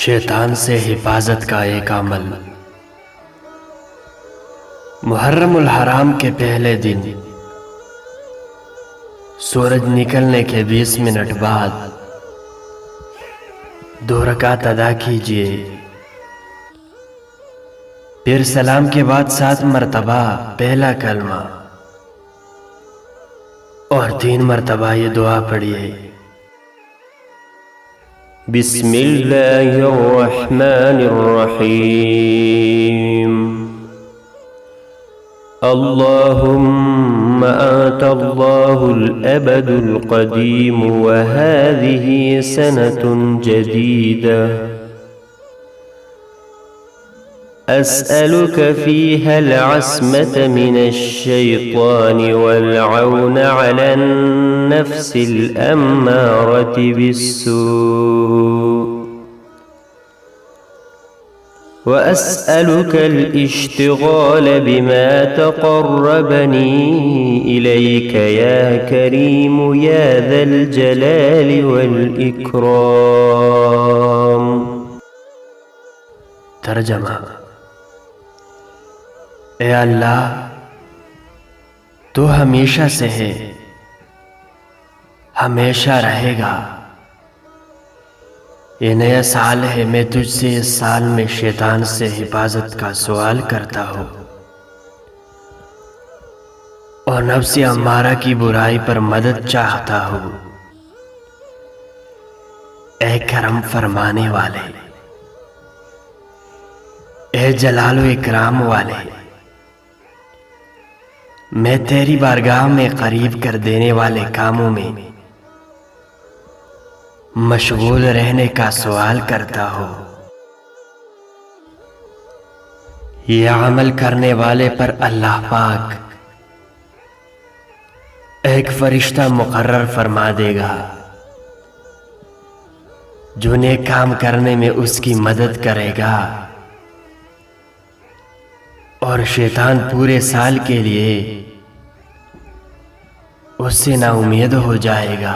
शैतान से हिफाजत का एक अमल। मुहर्रमुल हराम के पहले दिन सूरज निकलने के 20 मिनट बाद 2 रकात अदा कीजिए। फिर सलाम के बाद 7 मरतबा पहला कलमा और 3 मरतबा ये दुआ पढ़िए। बिस्मिल्लाहिर्रहमानिर्रहीम। अल्लाहुम्मा अंतल्लाहुल अबदुल क़दीम व हाज़िही सनतुन जदीदा अस्अलुक फ़ीहल अस्मत मिनश शैतानि वल औन अलन नफ्सिल अम्मारति बिस्सूअ व अस्अलुकल इश्तिग़ाल बिमा तक़र्रबनी इलैक या करीम या ज़ल जलालि वल इकराम। तर्जमा: ए अल्लाह, तू हमेशा से है, हमेशा रहेगा। ये नया साल है, मैं तुझसे इस साल में शैतान से हिफाजत का सवाल करता हूँ और नफ्स अम्मारा की बुराई पर मदद चाहता हूँ। ए करम फरमाने वाले, ए जलाल व इकराम वाले, मैं तेरी बारगाह में करीब कर देने वाले कामों में मशगूल रहने का सवाल करता हूँ। यह अमल करने वाले पर अल्लाह पाक एक फरिश्ता मुकर्रर फरमा देगा जो नेक काम करने में उसकी मदद करेगा और शैतान पूरे साल के लिए उससे नाउम्मीद हो जाएगा।